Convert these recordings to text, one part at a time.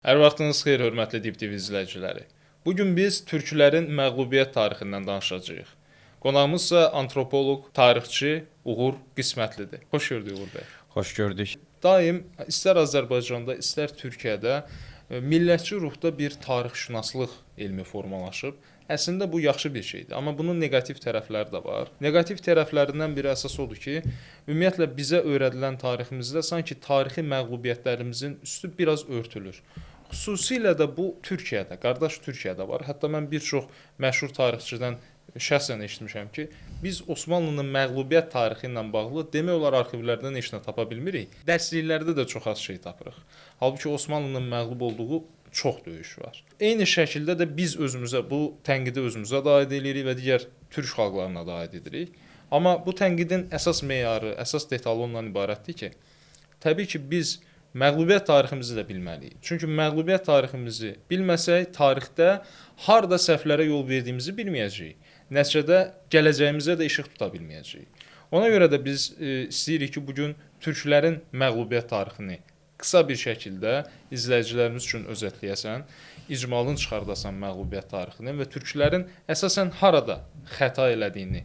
Hər vaxtınız xeyir, hörmətli Dip TV izləyiciləri. Bu gün biz türklərin məğlubiyyət tarixindən danışacağıq. Qonağımız isə antropoloq, tarixçi Uğur Qismətlidir. Xoş gördük Uğur bəy. Xoş gördük. Daim istər Azərbaycanda, istər Türkiyədə millətçi ruhda bir tarixşünaslıq elmi formalaşıb. Əslində bu yaxşı bir şeydir, amma bunun neqativ tərəfləri də var. Neqativ tərəflərindən biri əsas odur ki, ümumiyyətlə bizə öyrədilən tariximizdə sanki tarixi məğlubiyyətlərimizin üstü biraz örtülür. Xüsusilə də bu Türkiyədə, qardaş Türkiyədə var. Hətta mən bir çox məşhur tarixçidən şəxsən eşitmişəm ki, biz Osmanlının məğlubiyyət tarixi ilə bağlı demək olar arxivlərdən heç nə tapa bilmirik. Dərsliklərdə də çox az şey tapırıq. Halbuki Osmanlının məğlub olduğu çox döyüş var. Eyni şəkildə də biz özümüzə bu tənqidi özümüzə də aid edirik və digər türk xalqlarına da aid edirik. Amma bu tənqidin əsas meyarı, əsas detalı ondan ibarətdir ki, təbii ki biz məğlubiyyət tariximizi də bilməliyik. Çünki məğlubiyyət tariximizi bilməsək, tarixdə harda səhvlərə yol verdiyimizi bilməyəcəyik. Nəticədə gələcəyimizə də işıq tuta bilməyəcəyik. Ona görə də biz istəyirik ki, bugün türklərin məğlubiyyət tarixini qısa bir şəkildə izləyicilərimiz üçün özətləyəsən, icmalını çıxardasan məğlubiyyət tarixini və türklərin əsasən harada xəta elədiyini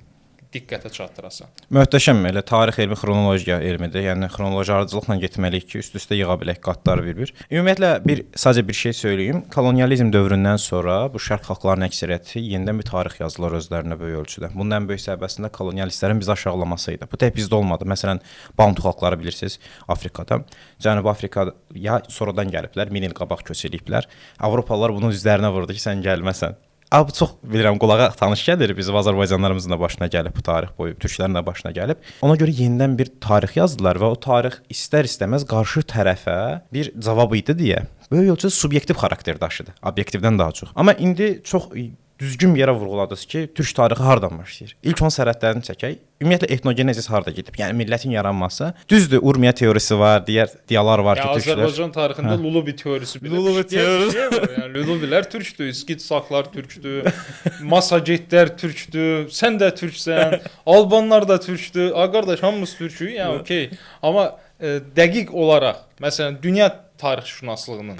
diqqətə çatdırasan. Möhtəşəm, elə tarix elmi xronologiya elmidir. Yəni xronoloji ardıcılıqla getməliyik ki, üst-üstə yığa bilək qatlar bir-bir. Ümumiyyətlə sadəcə bir şey söyləyim. Kolonializm dövründən sonra bu şərq xalqlarının əksəriyyəti yenidən bir tarix yazdılar özlərinə böyük ölçüdə. Bunun ən böyük səbəbi əslində kolonialistlərin bizi aşağılaması idi. Bu tək bizdə olmadı. Məsələn, Bantu xalqları bilirsiniz, Afrikada. Cənubi Afrikaya sonradan gəliblər, 1000 il qabaq köç eləyiblər. Avropalılar bunun üzlərinə vurdu ki, sən gəlməsən. Bu çox bilirəm qulağa tanış gəlir. Bizim Azərbaycanlarımızın da başına gəlib bu tarix boyu, türklərin də başına gəlib. Ona görə yenidən bir tarix yazdılar və o tarix istər-istəməz qarşı tərəfə bir cavab idi deyə böyük ölçüdə subyektiv xarakter daşıdı, obyektivdən daha çox. Amma indi çox düzgün bir yerə vurğuladınız ki, türk tarixi hardan başlayır? İlk onun sərhədlərini çəkək. Ümumiyyətlə etnogenezis harda gedib? Yəni millətin yaranması. Düzdür, Urmiya teorisi var, digər diyalar var ki, türklər. Azərbaycan tarixində Lulubi teorisi bilir. Lulubi teorisi. Yəni Lulubilər türkdür, İskit saklar türkdür, Massagetlər türkdür, sən də türksən, Albanlar da türkdür. Qardaş, hamımız türkük, yəni okey. Amma dəqiq olaraq, məsələn, dünya tarixşünaslığının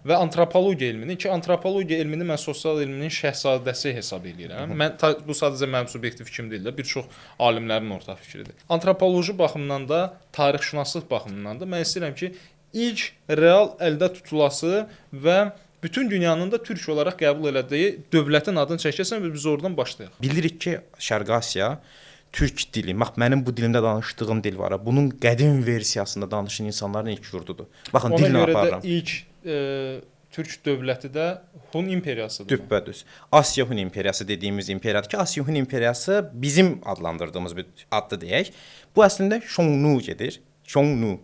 və antropologiya elminin ki, antropologiya elmini mən sosial elminin şəhzadəsi hesab edirəm. Bu sadəcə mənim subyektiv fikrim deyil də, bir çox alimlərin ortaq fikridir. Antropoloji baxımdan da, tarixşünaslıq baxımından da mən istəyirəm ki, ilk real əldə tutulası və bütün dünyanın da türk olaraq qəbul elədiyi dövlətin adını çəkəsən və biz oradan başlayaq. Bilirik ki, Şərqi Asiya türk dili, bax mənim bu dilimdə danışdığım dil var. Bunun qədim versiyasında danışan insanların ilk yurdudur. Baxın, dillə aparıram. Ona görə də ilk türk dövləti də Hun imperiyasıdır. Düppədüz. Asiya Hun imperiyası dediyimiz imperiyadır ki, Asiya Hun imperiyası bizim adlandırdığımız bir addır deyək. Bu əslində Xiongnu gedir. Xiongnu.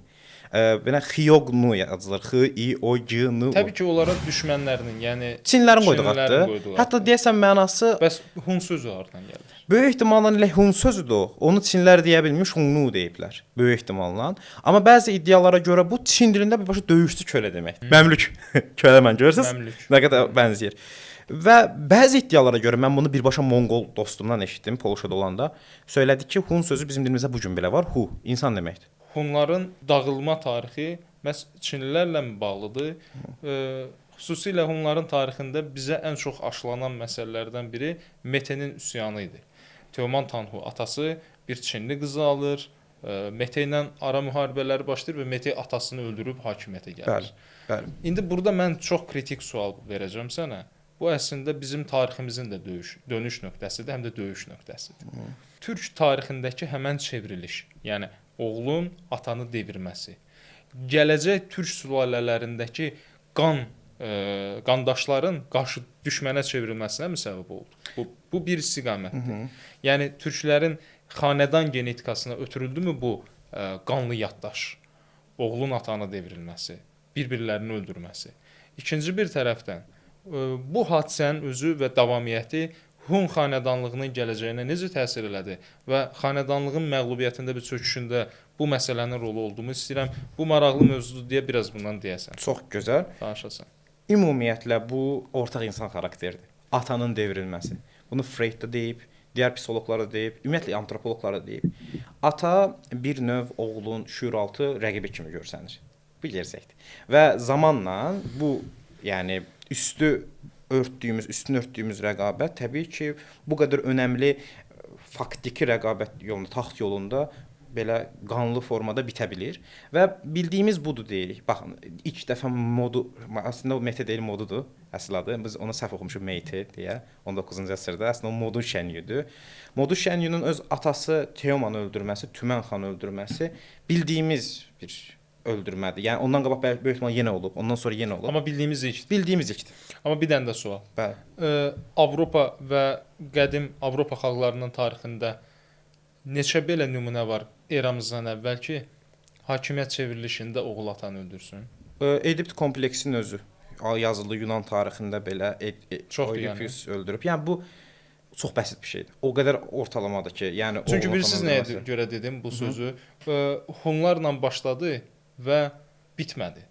Belə Xiongnu yazılır. X-I-O-G-N-U. Təbii ki, onlara düşmənlərinin, yəni Çinlərin qoyduğu addır. Hətta deyəsən mənası bəs Hun sözü hardan gəlir? Böyük ehtimalla elə Hun sözüdür o. Onu Çinlər deyə bilmiş, Xiongnu deyiblər. Böyük ehtimalla. Amma bəzi iddialara görə bu Çin dilində birbaşa döyüşçü kölə demək. Məmlük. Kölə mən görürsüz? Məmlük. Nə qədər bənzəyir. Və bəzi iddialara görə mən bunu birbaşa Monqol dostumdan eşitdim, Polşada olanda. Söylədi ki, Hun sözü bizim dilimizdə bu gün belə var. Hu, insan deməkdir. Hunların dağılma tarixi məhz Çinlilərlə bağlıdır. Xüsusilə Hunların tarixində bizə ən çox aşılanan məsələlərdən biri Metenin üsyanı idi. Teoman Tanhu atası bir Çinli qızı alır, Mete ilə ara müharibələri başlayır və Mete atasını öldürüb hakimiyyətə gəlir. Bəli. İndi burada mən çox kritik sual verəcəm sənə. Bu əslində bizim tariximizin də dönüş nöqtəsidir, həm də döyüş nöqtəsidir. Türk tarixindəki həmən çevriliş, yəni oğlun atanı devirməsi, gələcək türk sülalələrindəki qandaşların qarşı düşmənə çevrilməsinə mi səbəb oldu? Bu bir istiqamətdir. Yəni türklərin xanədan genetikasına ötürüldümü bu qanlı yaddaş, oğlun atanı devrilməsi, bir-birlərini öldürməsi. İkinci bir tərəfdən bu hadisənin özü və davamiyyəti Hun xanədanlığının gələcəyinə necə təsir elədi və xanədanlığın məğlubiyyətində bir çöküşündə bu məsələnin rolu olduğunu istəyirəm. Bu maraqlı mövzudur deyə biraz bundan deyəsən. Çox gözəl. Danışasan. Ümumiyyətlə bu ortaq insan xarakteridir. Atanın devrilməsi. Bunu Freud da deyib, digər psixoloqlar da deyib, ümumiyyətlə antropoloqlar da deyib. Ata bir növ oğlun şüuraltı rəqibi kimi görsənir. Bu gerçəkdir. Və zamanla bu, yəni üstün örtdüyümüz rəqabət təbii ki, bu qədər önəmli faktiki rəqabət yolunda, taxt yolunda belə qanlı formada bitə bilər və bildiyimiz budur deyirik. Baxın, ilk dəfə modu, əslində o mete deyil, modudur əsl adı. Biz ona səhv oxumuşuq mete deyə 19-cu əsrdə. Əslində o modun şənliyidir. Modun şənliyinin öz atası Teomanı öldürməsi, Tümən xanı öldürməsi bildiyimiz bir öldürmədir. Yəni ondan qabaq böyük ehtimal yenə olub, ondan sonra yenə olub. Amma bildiyimiz ilkdir. Bildiyimiz ilkdir. Amma bir dənə də sual. Bəli. Avropa və qədim Avropa xalqlarının tarixində neçə belə nümunə var eramızdan əvvəl ki, hakimiyyət çevrilişində oğul atanı öldürsün? Edipt kompleksinin özü yazılı Yunan tarixində belə Oedipus öldürüb. Yəni bu çox bəsit bir şeydir. O qədər ortalamadır ki, yəni çünki bilirsiniz nəyə görə dedim bu sözü? Hunlarla başladı və bitmədi.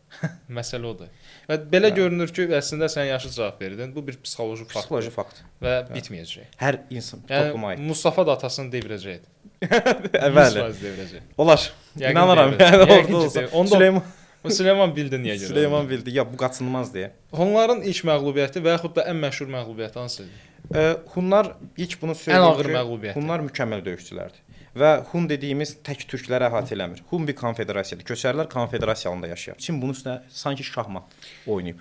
Məsələ odur. Və belə görünür ki, əslində sən yaxşı cavab verdin. Bu bir psixoloji faktdır. Psixoloji fakt və bitməyəcək. Hər insan topluma aid. Mustafa da atasını devirəcəkdi. Bəli. 100% devirəcək. Olar. İnanıram. Yəni orada olsa. Süleyman bildi niyə görə? Süleyman bildi. Ya bu qaçınılmaz deyə. Hunların ilk məğlubiyyəti və yaxud da ən məşhur məğlubiyyəti hansıdır? Hunlar ilk bunu söyləyir. Ən ağır məğlubiyyəti. Hunlar mükəmməl döyüşçülərdir. Və Hun dediyimiz tək türkləri əhatə eləmir. Hun bir konfederasiyadır. Köçərlər konfederasiyasında yaşayır. Çin bunun üstünə sanki şahmat oynayıb.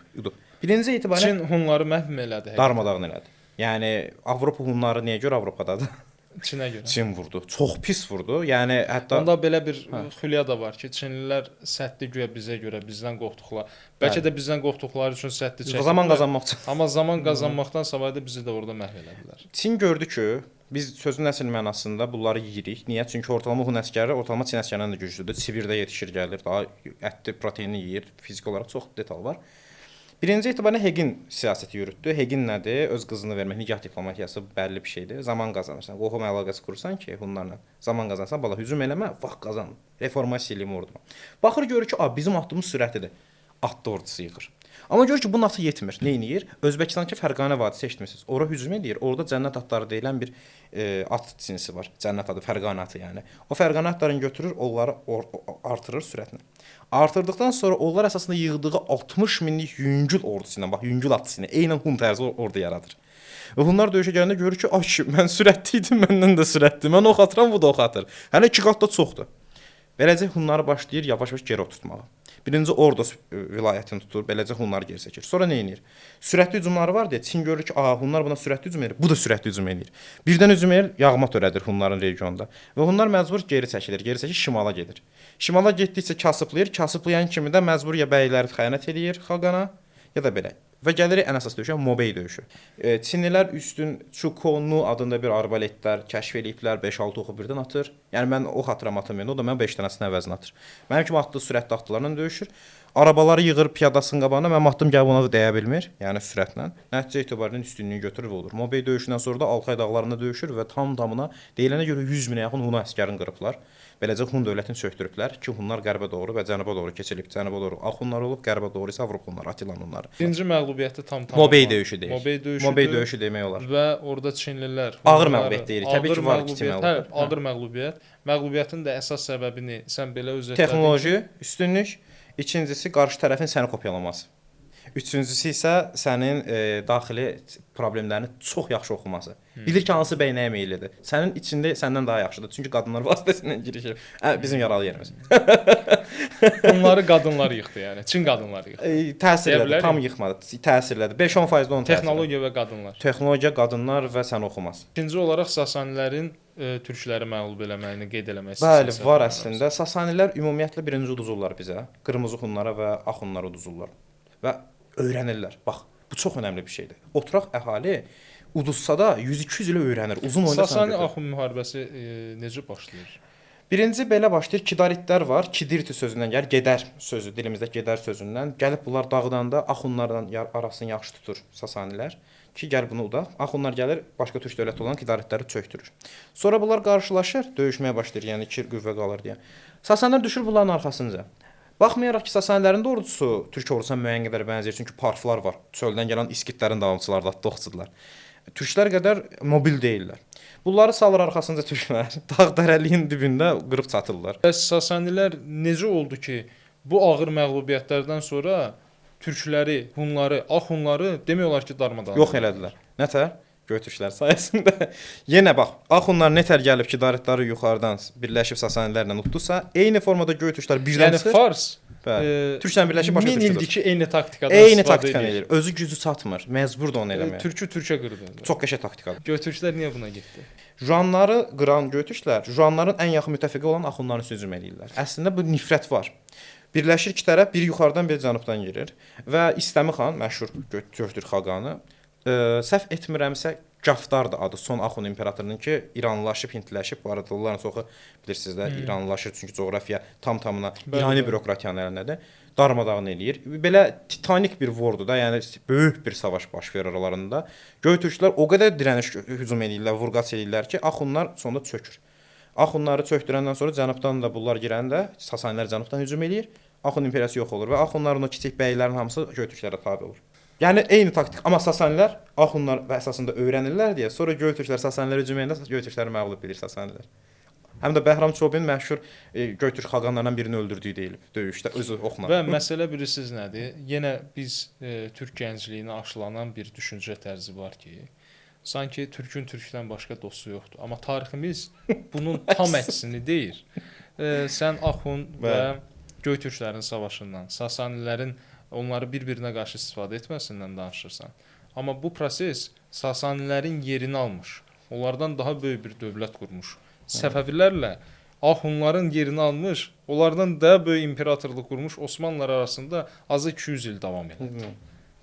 Birinci etibarən Çin Hunları məhv elədi. Darmadağın elədi. Yəni Avropa Hunları niyə görə Avropadadır? Çinə görə. Çin vurdu. Çox pis vurdu. Yəni hətta onda belə bir xülya da var ki, Çinlilər səddi güya bizə görə bizdən qorxduqlar. Bəlkə də bizdən qorxduqları üçün səddi çəkdilər. Zaman qazanmaq üçün. Amma zaman qazanmaqdan savayı da bizi də orada məhv elədilər. Çin gördü ki, biz sözün əsl mənasında bunları yeyirik. Niyə? Çünki ortalama Hun əsgəri ortalama Çin əsgərindən də güclüdür. Sibirdə yetişir, gəlir, daha ətli, proteinli yeyir. Fiziki olaraq çox detal var. Birinci etibarən Hegin siyasəti yürütdü. Hegin nədir? Öz qızını vermək, nikah diplomatiyası bəlli bir şeydir. Zaman qazanırsan. Qohum əlaqəsi qurursan ki, Hunlarla zaman qazanırsan, bala hücum eləmə, vaxt qazan. Reformasiya eləyim orduna. Baxır görür ki, bizim atdığımız sürətidir. Atlı ordusu yığır. Amma görür ki, bunun atı yetmir. Nə edir? Özbəkistandakı Fərqanə vadisi eşitmisiniz. Ora hücum edir. Orada cənnət atları deyilən bir at cinsi var. Cənnət adı, Fərqanə atı yəni. O Fərqanə atlarını götürür, onları artırır sürətini. Artırdıqdan sonra onlar əsasında yığdığı 60 minlik yüngül ordusu ilə, bax, yüngül atısı ilə eynən Hun tərzi ordu yaradır. Və Hunlar döyüşə gələndə görür ki, ay, mən sürətli idim, məndən də sürətli. Mən ox atıram, bu da ox atır. Hələ 2 qat da çoxdur. Beləcə Hunları başlayır yavaş-yavaş geri oturtmağa. Birinci Ordos vilayətini tutur, beləcə Hunlar geri çəkir. Sonra nə edir? Sürətli hücumları var deyə Çin görür ki, Hunlar buna sürətli hücum edir, bu da sürətli hücum edir. Birdən hücum edir, yağma törədir Hunların regionda. Və Hunlar məcbur geri çəkilir, geri çəkir, şimala gedir. Şimala getdikcə kasıblayır, kasıblayan kimi də məcbur ya bəyləri xəyanət eləyir xalqana, ya da belə. Və gəlirik ən əsas döyüşə, Mobey döyüşü. Çinlilər üstün Chukonu adında bir arbaletlər kəşf eləyiblər, 5-6 oxu birdən atır. Yəni mən ox atıram atım, o da mən 5 dənəsinin əvəzinə atır. Mənim kimi atdığı sürətli atlılarla döyüşür. Arabaları yığır piyadasının qabağına, mənim atdım gəlib ona dəyə bilmir, yəni sürətlə. Nəticə etibarilə üstünlüyünü götürür və olur. Mobey döyüşündən sonra da Alxay dağlarında döyüşür və tam-tamına deyilənə görə 100 minə yaxın Hun əsgərini qırıblar. Beləcə Hun dövlətini çökdürüblər ki, Hunlar qərbə doğru və cənuba doğru keçilib. Cənuba doğru Axunlar olub, qərbə doğru isə Avropa Hunları, Attilan Hunları. Birinci məğlubiyyəti tam-tamına Mobey döyüşü deyir. Mobey döyüşü demək olar. Və orada Çinlilər ağır məğlubiyyət deyirik. Təbii ki, var kiçik məğlubiyyət. Ağır məğlubiyyət. Məğlubiyyətin də əsas səbəbini sən belə özətdin. Texnoloji üstünlük, ikincisi qarşı tərəfin səni kopyalaması. Üçüncüsü isə sənin daxili problemlərini çox yaxşı oxuması. Bilir ki, hansı bəy nəyə meyillidir. Sənin içində səndən daha yaxşıdır. Çünki qadınlar vasitəsilə girişir. Bizim yaralı yerimiz. Onları qadınlar yıxdı yəni. Çin qadınları yıxdı. Təsirlədi, tam yıxmadı. Təsirlədi. 5-10% onun texnologiya və qadınlar. Texnologiya, qadınlar və sən oxuması. İkinci olaraq Sasanilərin türkləri məğlub eləməyini qeyd eləmək istəyirəm. Bəli, var əslində. Sasanilər ümumiyyətlə birinci uduzurlar bizə. Qırmızı Hunlara və Ağ Hunlara uduzurlar. Və öyrənirlər. Bax, bu çox önəmli bir şeydir. Oturaq əhali uduzsa da 100-200 il öyrənir. Uzun oyunda Sasani Axun müharibəsi necə başlayır? Birinci belə başlayır. Kidaritlər var. Kidirti sözündən gəlir. Gedər sözü, dilimizdə gedər sözündən. Gəlib bunlar dağdanda Axunlarla arasını yaxşı tutur Sasanilər. Ki, gəl bunu udaq. Axunlar gəlir, başqa türk dövləti olan Kidaritləri çökdürür. Sonra bunlar qarşılaşır, döyüşməyə başlayır. Yəni 2 qüvvə qalır deyə. Sasanilər düşür bunların arxasınca. Baxmayaraq ki, Sasanilərin də ordusu türk ordusuna müəyyən qədər bənzəyir. Çünki parflar var. Çöldən gələn İskitlərin davamçıları da toxçudular. Türklər qədər mobil deyillər. Bunları salır arxasınca türklər. Dağ dərəliyin dibində qırıb çatırlar. Bəs Sasanilər necə oldu ki, Bu ağır məğlubiyyətlərdən sonra türkləri, hunları, ağ hunları demək olar ki, darmadağın Yox elədilər. Nətər? Göytürklər sayəsində. Yenə bax, Axunlar nətər gəlib ki, Daritləri yuxarıdan birləşib Sasanilərlə utdusa, eyni formada Göytürklər birdən Yəni fars Türklə birləşib başa min düşdülər. ildir ki, eyni taktikadan Eyni istifadə taktikanı edir. edir. Özü gücü çatmır. Məcburdur onu eləməyə. Türkü türkə qırdı. Çox qəşəng taktikadır. Göytürklər niyə buna getdi? Juanları qıran Göytürklər, Juanların ən yaxın müttəfiqi olan Axunların üstünə hücum eləyirlər. Əslində bu nifrət var. Birləşir iki tərəf, biri yuxarıdan, biri cənubdan girir və İstəmi xan, məşhur Göytürk xaqanı, səhv etmirəmsə Cafdardır adı, son Axun imperatorunun ki, İranlılaşıb, Hindliləşib. Bu arada onların çoxu bilirsiniz də, İranlılaşır çünki coğrafiya tam-tamına İrani bürokratiyanın əlindədir. Darmadağın eləyir. Belə titanik bir vordur da, yəni böyük bir savaş baş verir aralarında. Göytürklər o qədər dirəniş hücum eləyirlər, vurğaç eləyirlər ki, Axunlar sonunda çökür. Axunları çökdürəndən sonra cənubdan da bunlar girəndə Sasanilər cənubdan hücum eləyir. Axun imperiyası yox olur və Axunların o kiçik bəylərin hamısı Göytürklərə tabe olur. Yəni eyni taktik, amma Sasanilər Axunlar və əsasında öyrənirlər deyə, sonra Göytürklər Sasanilər hücum edəndə Göytürkləri məğlub edir Sasanilər. Həm də Bəhram Çobin məşhur Göytürk xaqanlarından birini öldürdüyü deyilib döyüşdə özü oxla. Və məsələ bilirsiniz nədir? Yenə biz türk gəncliyinə aşılanan bir düşüncə tərzi var ki, sanki türkün türkdən başqa dostu yoxdur. Amma tariximiz bunun tam əksini deyir. Sən Axun və Göytürklərin savaşından, Sasanilərin onları bir-birinə qarşı istifadə etməsindən danışırsan. Amma bu proses Sasanilərin yerini almış. Onlardan daha böyük bir dövlət qurmuş. Səfəvilərlə Axunların yerini almış, onlardan daha böyük imperatorluq qurmuş Osmanlılar arasında azı 200 il davam edir.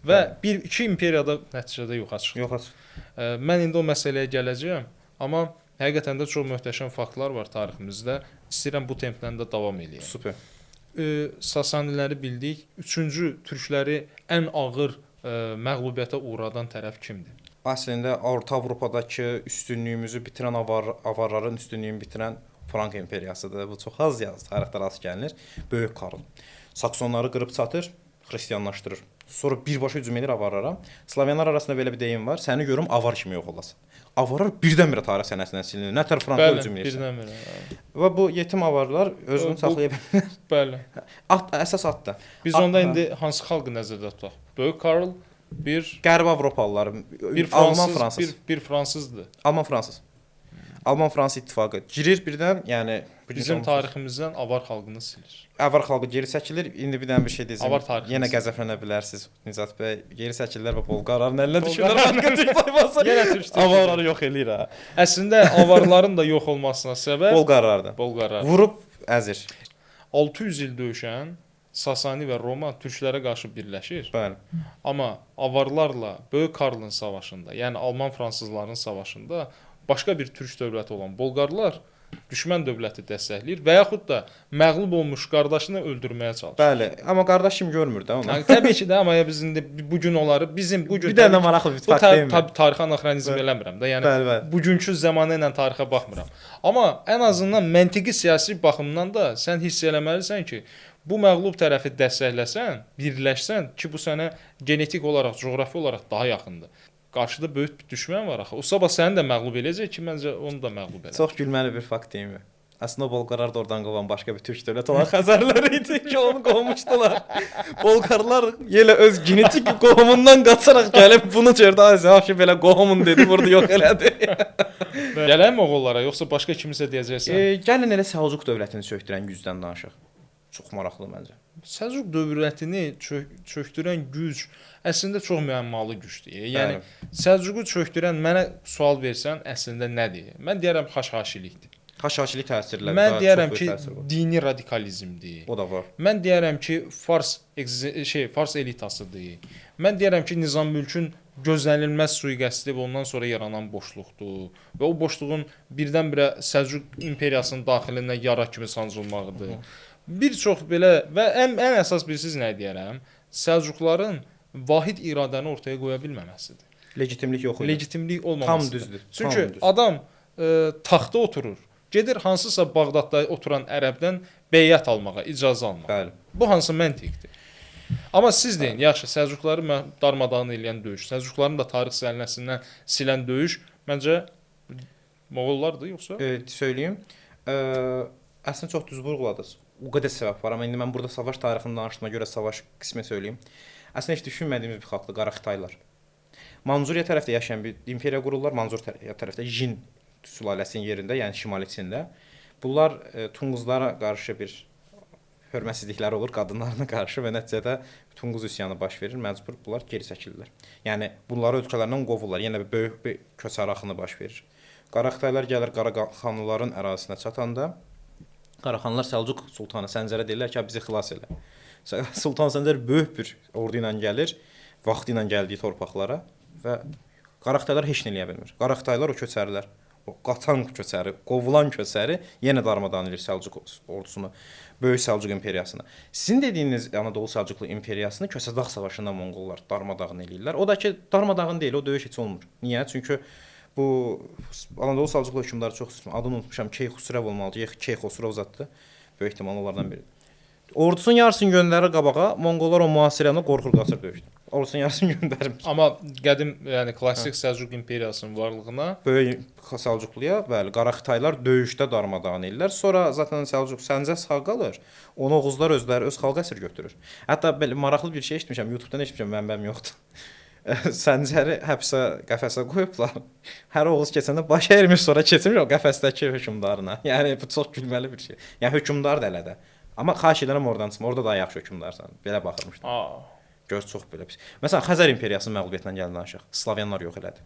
Və iki imperiyada nəticədə yoxa çıxdı. Yoxa çıxdı. Mən indi o məsələyə gələcəyəm, amma həqiqətən də çox möhtəşəm faktlar var tariximizdə. İstəyirəm bu templə də davam eləyəm. Super. Sasaniləri bildik. Üçüncü türkləri ən ağır məğlubiyyətə uğradan tərəf kimdir? Əslində Orta Avropadakı üstünlüyümüzü bitirən avarların üstünlüyünü bitirən Frank imperiyasıdır. Bu çox az tarixdə rast gəlinir. Böyük Karl. Saksonları qırıb çatır, xristianlaşdırır. Sonra birbaşa hücum edir avarlara. Slavyanlar arasında belə bir deyim var. Səni görüm avar kimi yox olasın. Avarlar birdən-birə tarix sənəsindən silinir. Nətər Franka hücum edirsən? Birdən-birə. Və bu yetim avarlar özünü saxlaya bilmir. Bəli. Əsas atda. Biz onda indi hansı xalqı nəzərdə tutaq? Böyük Karl, bir Qərb Avropalılar, Alman fransız, bir fransızdır. Alman fransız. Alman-Fransız ittifaqı girir birdən, yəni bizim tariximizdən avar xalqını silir. Avar xalqı geri çəkilir. İndi bir dənə bir şey deyəcəm. Avar tariximiz. Yenə qəzəblənə bilərsiniz Nizat bəy. Geri çəkirlər və Bolqarların əlinə düşürlər. Türk tayfası. Yenə türk. Avarları yox eləyir ha. Əslində avarların da yox olmasına səbəb Bolqarlardır. Bolqarlar. Vurub əzir. 600 il döyüşən Sasani və Roma türklərə qarşı birləşir. Bəli. Amma avarlarla Böyük Karlın savaşında, yəni Alman fransızların savaşında başqa bir türk dövləti olan Bolqarlar düşmən dövləti dəstəkləyir və yaxud da məğlub olmuş qardaşını öldürməyə çalışır. Bəli, amma qardaş kim görmür də onu. Yəni təbii ki də, amma biz indi bu gün onları bizim bu gün bir dənə maraqlı bir fakt deyim. Tabii tarixi anexronizm eləmirəm də. Yəni bəli. Bugünkü zamanı ilə tarixə baxmıram. Amma ən azından məntiqi siyasi baxımdan da sən hiss eləməlisən ki, bu məğlub tərəfi dəstəkləsən, birləşsən ki, bu sənə genetik olaraq, coğrafi olaraq daha yaxındır. Qarşıda böyük bir düşmən var axı. O sabah səni də məğlub eləyəcək ki, məncə onu da məğlub edər. Çox gülməli bir fakt deyim. Əslində Bolqarlar da oradan qovan başqa bir türk dövləti olan Xəzərlər idi ki, onu qovmuşdular. Bolqarlar yenə öz genetik qohumundan qaçaraq gəlib bunu çördə Azərbaycan belə qohumun dedi, burada yox elədi. Gələn Moğollara yoxsa başqa kimisə deyəcəksən? Gəlin elə Səlcuq dövlətini çökdürən gücdən danışaq. Çox maraqlı məncə. Səlcuq dövlətini çökdürən güc əslində çox müəmmalı gücdür. Yəni Səlcuqu çökdürən mənə sual versən əslində nədir? Mən deyərəm xaşhaşilikdir. Xaşhaşilik təsirləri. Mən deyərəm ki, dini radikalizmdir. O da var. Mən deyərəm ki, Fars elitasıdır. Mən deyərəm ki, Nizam-Mülkün gözlənilməz sui-qəsdi və ondan sonra yaranan boşluqdur və o boşluğun birdən-birə Səlcuq imperiyasının daxilində yara kimi sancılmağıdır. Bir çox belə və ən əsas bilirsiniz nə deyərəm? Səlcuqların vahid iradəni ortaya qoya bilməməsidir. Legitimlik yox idi. Legitimlik olmamasıdır. Tam düzdür. Çünki adam taxta oturur. Gedir hansısa Bağdadda oturan ərəbdən beyət almağa, icazə almağa. Bəli. Bu hansı məntiqdir? Amma siz deyin, yaxşı, Səlcuqları darmadağın eləyən döyüş, Səlcuqların da tarix səhnəsindən silən döyüş məncə Moğollardır yoxsa? Söyləyim. Əslində çox düz vurğuladınız. o qədər səbəb var, amma indi mən burada savaş tarixini danışdığıma görə savaş qismi söyləyim. Əslində heç düşünmədiyimiz bir xalqdır Qara Xitaylar. Manzuriya tərəfdə yaşayan bir imperiya qururlar. Manzuriya tərəfdə Jin sülaləsinin yerində, yəni şimal içində. Bunlar Tunquzlara qarşı bir hörmətsizlikləri olur qadınlarına qarşı və nəticədə Tunquz üsyanı baş verir. Məcbur bunlar geri çəkilirlər. Yəni bunları ölkələrindən qovurlar. Yenə böyük bir köçər axını baş verir. Qaraxtaylar gəlir Qaraxanlıların ərazisinə çatanda Qaraxanlılar Səlcuq sultanı Səncərə deyirlər ki, bizi xilas elə. Sultan Səncər böyük bir ordu ilə gəlir, vaxtı ilə gəldiyi torpaqlara və Qaraxtaylar heç nə eləyə bilmir. Qaraxtaylar o köçərlər, o qatan köçəri, qovulan köçəri yenə darmadağın edir Səlcuq ordusunu, Böyük Səlcuq imperiyasını. Sizin dediyiniz Anadolu Səlcuqlu imperiyasını Kösədağ savaşında Monqollar darmadağın eləyirlər. O da ki, darmadağın deyil, o döyüş heç olmur. Niyə? Çünki bu Anadolu Səlcuqlu hökmdarı çox adını unutmuşam, Keyxusrev olmalıdır, Keyxosrov zaddır. Böyük ehtimal onlardan biridir. Ordusun yarısını göndərir qabağa, Monqollar o mühasirəni qorxur qaçır döyüşdə. Ordusun yarısını göndərmir. Amma qədim, yəni klassik Səlcuq imperiyasının varlığına Böyük Səlcuqluya, bəli, Qaraxitaylar döyüşdə darmadağın ellər. Sonra zaten Səlcuq Səncər sağ qalır. Onu Oğuzlar özləri öz xalq əsir götürür. Hətta belə maraqlı bir şey eşitmişəm, YouTube-dan eşitmişəm, mənbəm yoxdur. Səncəri həbsə, qəfəsə qoyublar. Hər Oğuz keçəndə baş əyirmiş, sonra keçirmiş o qəfəsdəki hökmdarına. Yəni bu çox gülməli bir şey. Yəni hökmdar da elə də. Amma xahiş edirəm oradan çıxma. Orada daha yaxşı hökmdarsan. Belə baxırmışdım. Gör çox belə pis. Məsələn, Xəzər imperiyasının məğlubiyyətindən gəlin danışaq. Slavyanlar yox elədi.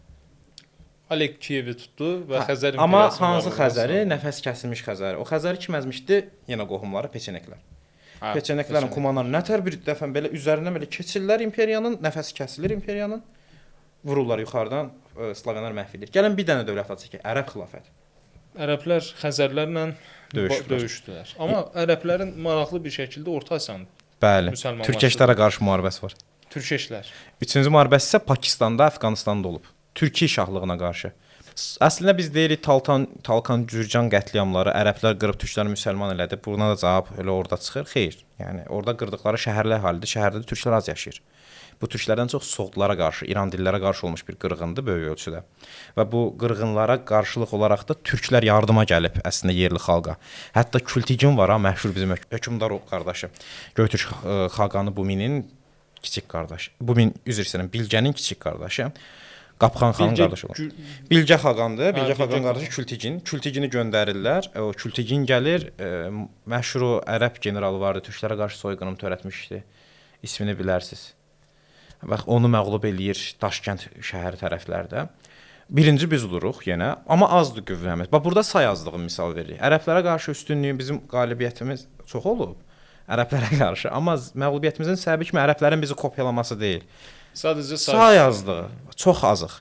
Alek Kiyevi tutdu və Xəzər Amma imperiyasının hansı Xəzəri? Nəfəs kəsilmiş Xəzəri. O Xəzəri kim əzmişdi? Yenə qohumları Peçeneklər. Peçeneklərin kumanları nətər bir dəfə belə üzərindən belə keçirlər imperiyanın, nəfəsi kəsilir imperiyanın. Vururlar yuxarıdan, Slavyanlar məhv edir. Gəlin bir dənə dövlət adı çəkək, Ərəb xilafəti. Ərəblər Xəzərlərlə döyüşdülər. Amma ərəblərin maraqlı bir şəkildə Orta Asiyanın bəli, türkeşlərə qarşı müharibəsi var. Türkeşlər. Üçüncü müharibəsi isə Pakistanda, Əfqanistanda olub. Türkiyə şahlığına qarşı. Əslində biz deyirik Talkan Cürcan qətliamları ərəblər qırıb türkləri müsəlman elədi. Buna da cavab elə orada çıxır. Xeyr. Yəni orada qırdıqları şəhərlər halidir. Şəhərdə də türklər az yaşayır. Bu türklərdən çox Soğdlara qarşı, İran dillərə qarşı olmuş bir qırğındır böyük ölçüdə. Və bu qırğınlara qarşılıq olaraq da türklər yardıma gəlib əslində yerli xalqa. Hətta Kültigin var ha, məşhur bizim hökmdar qardaşı. Göytürk xaqanı Buminin kiçik qardaşı. Bumin üzr istəyirəm, Bilgənin kiçik qardaşı. Qapxan xanın qardaşı var. Bilgə xaqandır. Bilgə xaqan qardaşı Kültigin. Kültigini göndərirlər. O Kültigin gəlir, məşhur o ərəb generalı vardı, türklərə qarşı soyqırım törətmişdi. İsmini bilərsiniz. Bax onu məğlub eləyir Daşkənd şəhəri tərəflərdə. Birinci biz oluruq yenə, amma azdır qüvvəmiz. Bax burada say azlığı misal veririk. Ərəblərə qarşı üstünlüyü bizim qalibiyyətimiz çox olub. Ərəblərə qarşı, amma məğlubiyyətimizin səbəbi kimi ərəblərin bizi kopyalaması deyil. Sadəcə say azlığı çox azıq.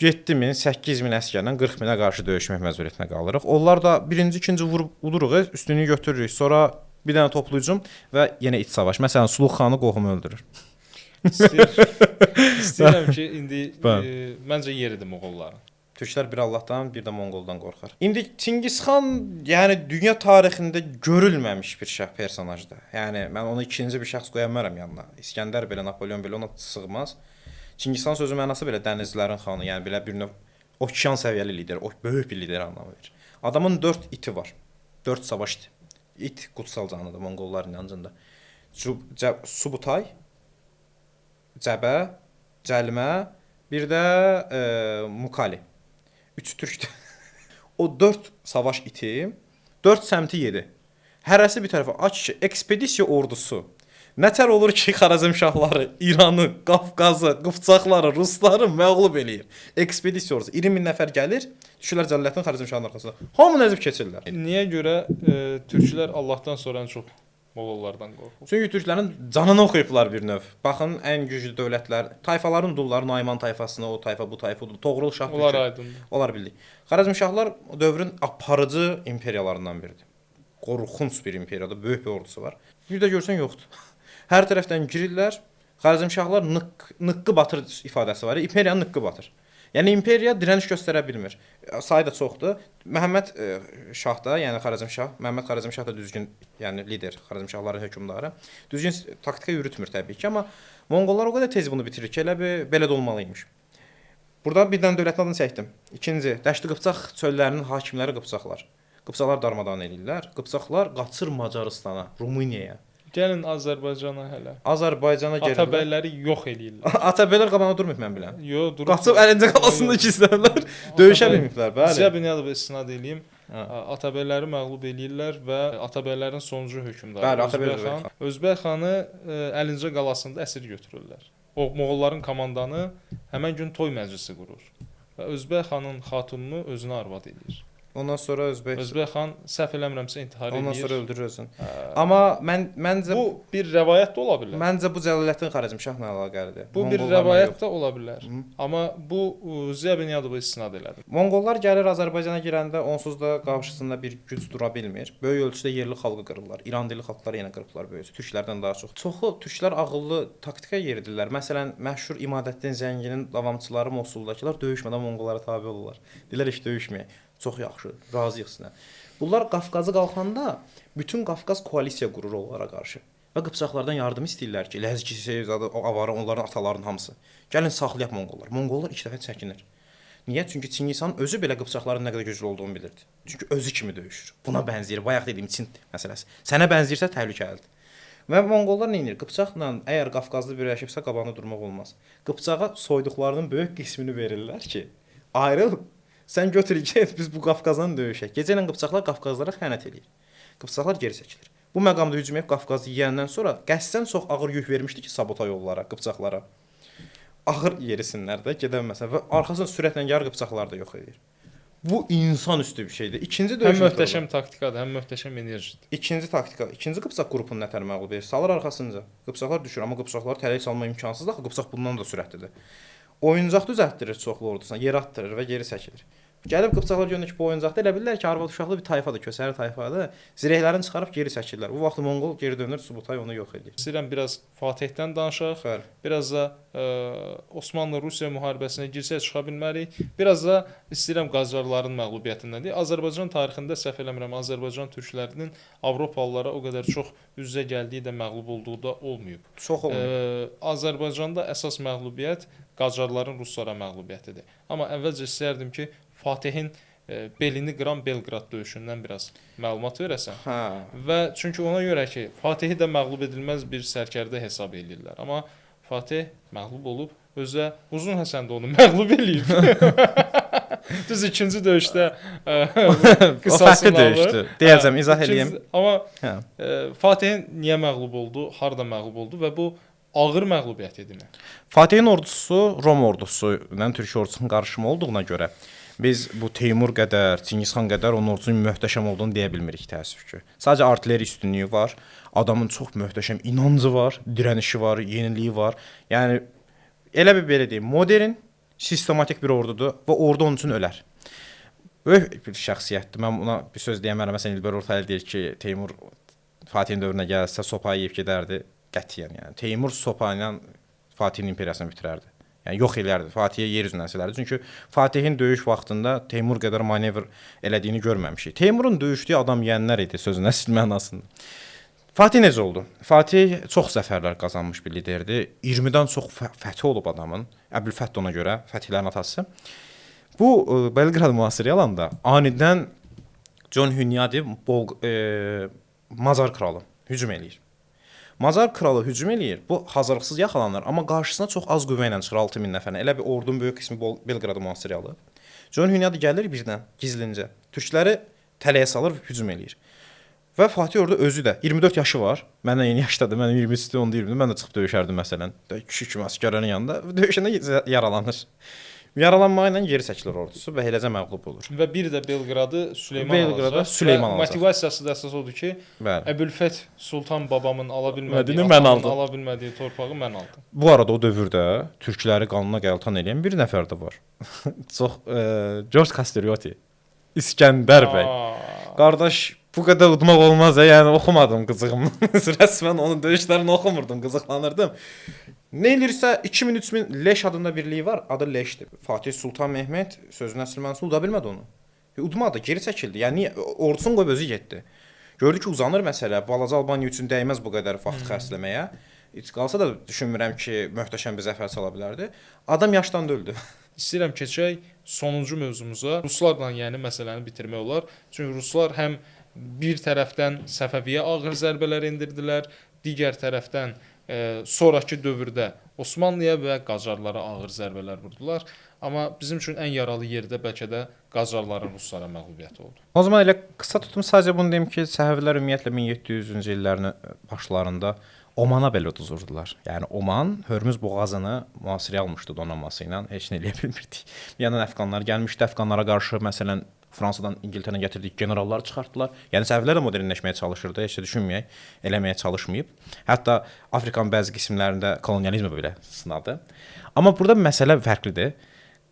7000, 8000 əsgərlə 40000-ə qarşı döyüşmək məcburiyyətinə qalırıq. Onlar da birinci, ikinci vurub uduruq, üstünlüyü götürürük. Sonra bir dənə toplayıcım və yenə iç savaş. Məsələn, Suluq xanı qohumu öldürür. İstəyirəm ki, indi məncə yeridir Moğolların. Türklər bir Allahdan, bir də Monqoldan qorxar. İndi Çingiz xan, yəni dünya tarixində görülməmiş bir personajdır. Yəni mən onu ikinci bir şəxs qoya bilmərəm yanına. İskəndər belə, Napoleon belə ona sığmaz. Çingiz xan sözü mənası belə dənizlərin xanı, yəni belə bir növ okean səviyyəli lider, o böyük bir lider anlamı verir. Adamın 4 iti var. 4 savaş iti. İt qutsal canlıdır Monqolların inancında. Subutay, Cəbə, Cəlmə, bir də Mukali. 3 türkdür. O 4 savaş iti 4 səmti yedi. Hərəsi bir tərəfə aç ki, ekspedisiya ordusu. Nətər olur ki, Xarəzmşahları, İranı, Qafqazı, Qıpçaqları, Rusları məğlub eləyir. Ekspedisiya ordusu 20000 nəfər gəlir, düşürlər Cəllətin Xarəzmşahının arxasına. Hamını əzib keçirlər. Niyə görə türklər Allahdan sonra ən çox Moğollardan qorxur? Çünki türklərin canını oxuyublar bir növ. Baxın, ən güclü dövlətlər, tayfaların dulları, Nayman tayfasına, o tayfa, bu tayfa, Toğrul şah. Onlar aydındır. Onlar bildik. Xarəzmşahlar o dövrün aparıcı imperiyalarından biridir. Qorxunc bir imperiyadır, böyük bir ordusu var. Bir də görsən yoxdur. Hər tərəfdən girirlər. Xarəzmşahlar nıqqı batır ifadəsi var. İmperiyanın nıqqı batır. Yəni imperiya dirəniş göstərə bilmir. Sayı da çoxdur. Məhəmməd şah da, yəni Xarəzmşah, Məhəmməd Xarəzmşah da düzgün, yəni lider, Xarəzmşahların hökmdarı. Düzgün taktika yürütmür təbii ki, amma Monqollar o qədər tez bunu bitirir ki, elə belə də olmalıymış. Burada bir dənə dövlətin adını çəkdim. İkinci, Dəşti Qıpçaq çöllərinin hakimləri Qıpçaqlar. Qıpçaqlar darmadağın eləyirlər. Qıpçaqlar qaçır Macaristana, Rumuniyaya. Gəlin Azərbaycana hələ. Azərbaycana gəlirlər. Atabəyləri yox eləyirlər. Atabəylər qabağına durmur mən bilən. Yo, durub. Qaçıb əlincə qalasında ikislərlər. Döyüşə bilməyiblər, bəli. Ziya Bünyadova istinad eləyim. Hə. Atabəyləri məğlub eləyirlər və Atabəylərin sonuncu hökmdarı Bəli, Özbək xan. Özbək xanı Əlincə qalasında əsir götürürlər. O Moğolların komandanı həmin gün toy məclisi qurur və Özbək xanın xatununu özünə arvad eləyir. Ondan sonra Özbək xan səhv eləmirəmsə intihar eləyir. Ondan sonra öldürür özünü. Amma məncə bu bir rəvayət də ola bilər. Məncə bu Cəlaləddin Xarəzmşahla əlaqəlidir. Bu bir rəvayət də ola bilər. Amma bu Ziya Bünyadova istinad elədi. Monqollar gəlir Azərbaycana girəndə onsuz da qarşısında bir güc dura bilmir. Böyük ölçüdə yerli xalqı qırırlar. İran dilli xalqları yenə qırıblar böyük. Türklərdən daha çox. Çoxu türklər ağıllı taktika yeridirlər. Məsələn, məşhur İmadəddin Zənginin davamçıları Mosuldakılar döyüşmədən Monqollara tabe olurlar. Deyirlər heç döyüşməyək. Çox yaxşı, razıyıq sizlə. Bunlar Qafqazı qalxanda bütün Qafqaz koalisiya qurur onlara qarşı. Və Qıpçaqlardan yardım istəyirlər ki, Ləzgisi, o avara, onların atalarının hamısı. Gəlin saxlayaq Monqollar. Monqollar ilk dəfə çəkinir. Niyə? Çünki Çingiz xan özü belə Qıpçaqların nə qədər güclü olduğunu bilirdi. Çünki özü kimi döyüşür. Buna bənzəyir. Bayaq dediyim Çin məsələsi. Sənə bənzəyirsə təhlükəlidir. Və Monqollar nə edir? Qıpçaqla əgər Qafqazlı birləşibsə qabağına durmaq olmaz. Qıpçağa soyduqlarının böyük qismini verirlər ki, ayrıl. Sən götür get, biz bu Qafqazdan döyüşək. Gecə ilə Qıpçaqlar Qafqazlara xəyanət eləyir. Qıpçaqlar geri çəkilir. Bu məqamda hücum edib Qafqazı yeyəndən sonra qəsdən çox ağır yük vermişdi ki, sabota yollara, Qıpçaqlara. Ağır yerisinlər də gedəməsə və arxasından sürətlə yar Qıpçaqlar da yox edir. Bu insanüstü bir şeydir. İkinci döyüş həm möhtəşəm taktikadır, həm möhtəşəm enerjidir. İkinci taktika, ikinci Qıpçaq qrupunun nətər məğlub edir. Salır arxasınca. Qıpçaqlar düşür, amma Qıpçaqları tələyə salma imkansızdır. Axı Qıpçaq bundan da sürətlidir. Oyuncaq düzəltdirir çoxlu ordusuna, yer atdırır və geri çəkilir. Gəlib Qıpçaqlar görəndə ki, bu oyuncaqda elə bilirlər ki, arvad uşaqlı bir tayfadır, kösəri tayfadır. Zirehlərini çıxarıb geri çəkirlər. Bu vaxt Monqol geri dönür, Subutay onu yox edir. İstəyirəm biraz Fatehdən danışaq. Bəli. Biraz da Osmanlı-Rusiya müharibəsinə girsək çıxa bilmərik. Biraz da istəyirəm Qacarların məğlubiyyətindən deyək. Azərbaycan tarixində səhv eləmirəm, Azərbaycan türklərinin Avropalılara o qədər çox üz-üzə gəldiyi də məğlub olduğu da olmayıb. Çox olmayıb. Azərbaycanda əsas məğlubiyyət Qacarların ruslara məğlubiyyətidir. Amma əvvəlcə istəyərdim ki, Fatehin belini qıran Belqrad döyüşündən biraz məlumat verəsən. Hə. Və çünki ona görə ki, Fatehi də məğlub edilməz bir sərkərdə hesab edirlər. Amma Fateh məğlub olub, özə Uzun Həsən də onu məğlub eləyib. Düz ikinci döyüşdə qısasını döyüşdü. Deyəcəm, izah eləyim. Amma Fatehin niyə məğlub oldu, harda məğlub oldu və bu ağır məğlubiyyət idimi? Fatehin ordusu Rom ordusu ilə Türk ordusunun qarışımı olduğuna görə biz bu Teymur qədər, Çingiz xan qədər onun ordusunun möhtəşəm olduğunu deyə bilmirik təəssüf ki. Sadəcə artilleriya üstünlüyü var, adamın çox möhtəşəm inancı var, dirənişi var, yeniliyi var. Yəni elə bir belə deyim, modern, sistematik bir ordudur və ordu onun üçün ölər. Böyük bir şəxsiyyətdir. Mən buna bir söz deyəmərəm. Məsələn İlber Ortaylı deyir ki, Teymur Fatihin dövrünə gəlsə sopayı yeyib gedərdi. Qətiyyən yəni. Teymur sopa ilə Fatihin imperiyasını bitirərdi. Yəni yox eləyərdi. Fatihə yer üzündən silərdi. Çünki Fatihin döyüş vaxtında Teymur qədər manevr elədiyini görməmişik. Teymurun döyüşdüyü adam yeyənlər idi sözün əsl mənasında. Fatih necə oldu? Fatih çox zəfərlər qazanmış bir liderdir. 20-dən çox fəthi olub adamın. Əbülfəth ona görə, fətihlərin atası. Bu Belqrad mühasirəyə alanda anidən John Hunyadi Macar kralı hücum eləyir. Macar kralı hücum eləyir. Bu hazırlıqsız yaxalanır, amma qarşısına çox az qüvvə ilə çıxır 6000 nəfərə. Elə bir ordunun böyük qismi Belqradı mühasirəyə alır. John Hunyadi gəlir birdən gizlincə. Türkləri tələyə salır, hücum eləyir. Və Fatih orada özü də 24 yaşı var. Məndən yeni yaşdadır. Mənim 23-dür, onda 20-dir. Mən də çıxıb döyüşərdim məsələn. Kişi kimi əsgərlərin yanında döyüşəndə yaralanır. Yaralanma ilə geri çəkilir ordusu və eləcə məğlub olur. Və bir də Belqradı Süleyman alacaq. Motivasiyası da əsas odur ki, Əbülfəth Sultan babamın ala bilmədiyi, ala bilmədiyi torpağı mən aldım. Bu arada o dövrdə türkləri qanuna qəltan edən bir nəfər də var. Çox George Kastrioti. İskəndər bəy. Qardaş, bu qədər udmaq olmaz yəni oxumadım qızığım. Rəsmən onun döyüşlərini oxumurdum, qızıqlanırdım. Nə elirsə 2000-3000 leş adında birliyi var, adı leşdir. Fatih Sultan Mehmet sözünə əsl mənasında uda bilmədi onu. Udmadı, geri çəkildi. Yəni ordusunu qoyub özü getdi. Gördü ki, uzanır məsələ. Balaca Albaniya üçün dəyməz bu qədər vaxt xərcləməyə. Heç qalsa da düşünmürəm ki, möhtəşəm bir zəfər çala bilərdi. Adam yaşdan da öldü. İstəyirəm keçək sonuncu mövzumuza. Ruslarla yəni məsələni bitirmək olar. Çünki ruslar həm bir tərəfdən Səfəviyə ağır zərbələr endirdilər, digər tərəfdən sonrakı dövrdə Osmanlıya və Qacarlara ağır zərbələr vurdular. Amma bizim üçün ən yaralı yerdə bəlkə də Qacarların ruslara məğlubiyyəti oldu. O zaman elə qısa tutum sadəcə bunu deyim ki, Səfəvilər ümumiyyətlə 1700-cü illərin başlarında Omana belə uduzurdular. Yəni Oman Hörmüz boğazını mühasirəyə almışdı donanması ilə, heç nə eləyə bilmirdik. Bir yandan əfqanlar gəlmişdi, əfqanlara qarşı məsələn Fransadan İngiltərədən gətirdik generallar çıxartdılar. Yəni Səfəvilər də modernləşməyə çalışırdı, heç də düşünməyək, eləməyə çalışmayıb. Hətta Afrikanın bəzi qismlərində kolonializmi belə sınadı. Amma burada məsələ fərqlidir.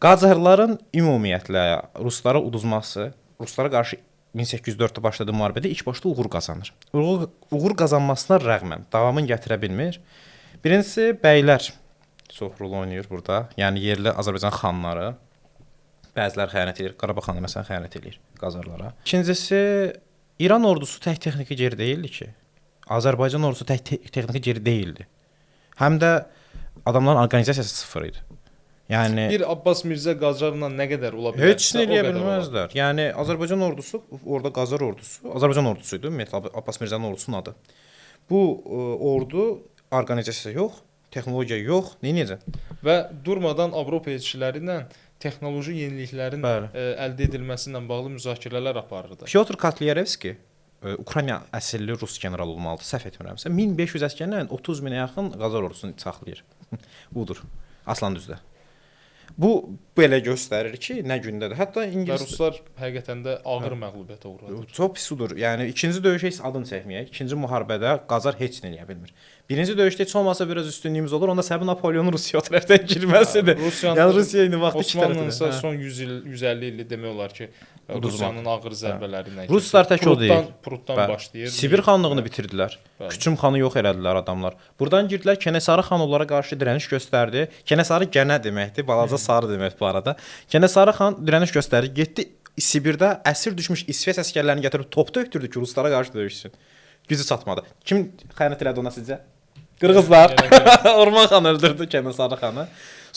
Qacarların ümumiyyətlə ruslara uduzması, ruslara qarşı 1804-də başladığı müharibədə ilk başda uğur qazanır. Uğur qazanmasına rəğmən davamını gətirə bilmir. Birincisi bəylər çox rol oynayır burada. Yəni yerli Azərbaycan xanları bəziləri xəyanət edir. Qarabağ xanı məsələn xəyanət edir Qacarlara. İkincisi İran ordusu tək texniki geri deyildi ki. Azərbaycan ordusu tək texniki geri deyildi. Həm də adamların orqanizasiyası sıfır idi. Yəni bir Abbas Mirzə Qacarla nə qədər ola bilər? Heç nə eləyə bilməzlər. Yəni Azərbaycan ordusu, orada Qacar ordusu, Azərbaycan ordusu idi, ümumiyyətlə Abbas Mirzənin ordusunun adı. Bu ordu orqanizasiya yox, texnologiya yox, nə edəcək? Və durmadan Avropa elçiləri ilə texnoloji yeniliklərin əldə edilməsi ilə bağlı müzakirələr aparırdı. Pyotr Kotlyarovski Ukrayna əsilli rus general olmalıdır, səhv etmirəmsə. 1500 əsgərlə 30 minə yaxın Qacar ordusunu saxlayır. Budur. Aslan düzdə. Bu belə göstərir ki, nə gündədir. Hətta ingilis ruslar həqiqətən də ağır məğlubiyyətə uğradı. Çox pisudur. Yəni ikinci döyüşə heç adını çəkməyək. İkinci müharibədə Qacar heç nə eləyə bilmir. Birinci döyüşdə heç olmasa biraz üstünlüyümüz olur. Onda səbəb Napoleonun Rusiya tərəfdən girməsidir. Yəni Rusiya indi vaxtı iki tərəfdə. Osmanlının son 100 il, 150 illik demək olar ki, Rusiyanın ağır zərbələri ilə. Ruslar tək o deyil. Prutdan başlayır. Sibir xanlığını bitirdilər. Küçüm xanı yox elədilər adamlar. Burdan girdilər Kənesarı xan onlara qarşı dirəniş göstərdi. Kənesarı gənə deməkdir, balaca sarı demək bu arada. Kənesarı xan dirəniş göstərdi. Getdi Sibirdə əsir düşmüş İsveç əsgərlərini gətirib top döydürdü ki, ruslara qarşı döyüşsün. Gücü çatmadı. Kim xəyanət elədi ona sizcə? Qırğızlar. Orman xan öldürdü Kənesarı xanı.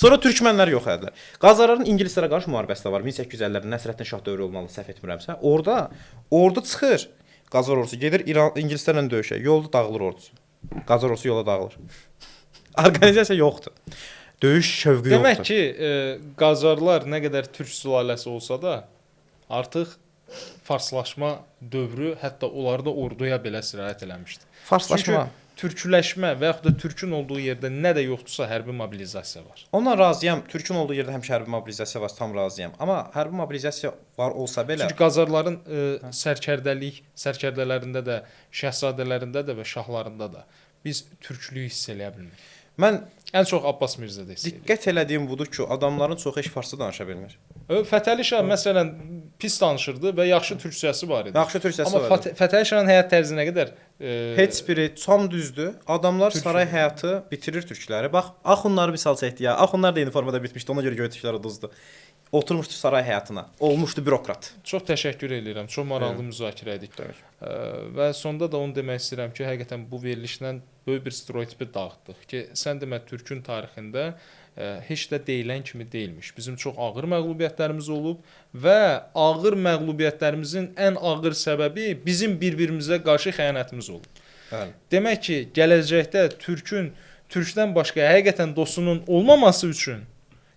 Sonra türkmənlər yox edilər. Qacarların ingilislərə qarşı müharibəsi də var. 1850-lərdə Nəsrəddin şah dövrü olmalı, səhv etmirəmsə. Orada ordu çıxır. Qacar ordusu gedir ingilislərlə döyüşə. Yolda dağılır ordusu. Qacar ordusu yola dağılır. Orqanizasiya yoxdur. Döyüş şövqü yoxdur. Demək ki, Qacarlar nə qədər türk sülaləsi olsa da, artıq farslaşma dövrü hətta onlarda orduya belə sirayət eləmişdi. Farslaşma. Çünki türkləşmə və yaxud da türkün olduğu yerdə nə də yoxdursa hərbi mobilizasiya var. Ondan razıyam. Türkün olduğu yerdə həmişə hərbi mobilizasiya var, tam razıyam. Amma hərbi mobilizasiya var olsa belə Çünki Qacarların sərkərdələrində də, şahzadələrində də və şahlarında da biz türklüyü hiss eləyə bilmirik. Mən ən çox Abbas Mirzədə hiss edirəm. Diqqət elədiyim budur ki, adamların çoxu heç farsça danışa bilmir. Fətəli Şah məsələn pis danışırdı və yaxşı türkçəsi var idi. Yaxşı türkçəsi var. Amma Fətəli Şahın həyat tərzinə qədər heç biri tam düzdür. Adamlar saray həyatı bitirir türkləri. Bax, Axunları misal çəkdi ya. Axunlar da eyni formada bitmişdi. Ona görə götürklər uduzdu. Oturmuşdu saray həyatına. Olmuşdu bürokrat. Çox təşəkkür edirəm. Çox maraqlı müzakirə etdik. Və sonda da onu demək istəyirəm ki, həqiqətən bu verilişlə böyük bir stereotipi dağıtdıq ki, sən demə türkün tarixində heç də deyilən kimi deyilmiş. Bizim çox ağır məğlubiyyətlərimiz olub və ağır məğlubiyyətlərimizin ən ağır səbəbi bizim bir-birimizə qarşı xəyanətimiz olub. Bəli. Demək ki, gələcəkdə türkdən başqa həqiqətən dostunun olmaması üçün,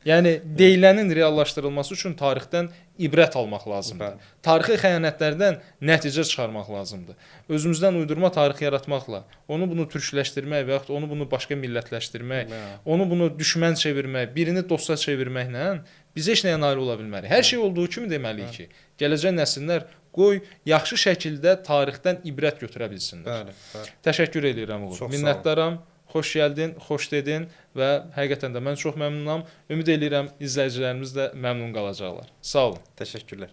yəni deyilənin reallaşdırılması üçün tarixdən ibrət almaq lazımdır. Tarixi xəyanətlərdən nəticə çıxarmaq lazımdır. Özümüzdən uydurma tarix yaratmaqla, onu bunu türkləşdirmək və yaxud onu bunu başqa millətləşdirmək, onu bunu düşmən çevirmək, birini dosta çevirməklə biz heç nəyə nail ola bilmərik. Hər şey olduğu kimi deməliyik ki, gələcək nəsillər qoy yaxşı şəkildə tarixdən ibrət götürə bilsinlər. Bəli. Təşəkkür edirəm oğul. Minnətdaram. Xoş gəldin, xoş dedin və həqiqətən də mən çox məmnunam. Ümid edirəm izləyicilərimiz də məmnun qalacaqlar. Sağ olun. Təşəkkürlər.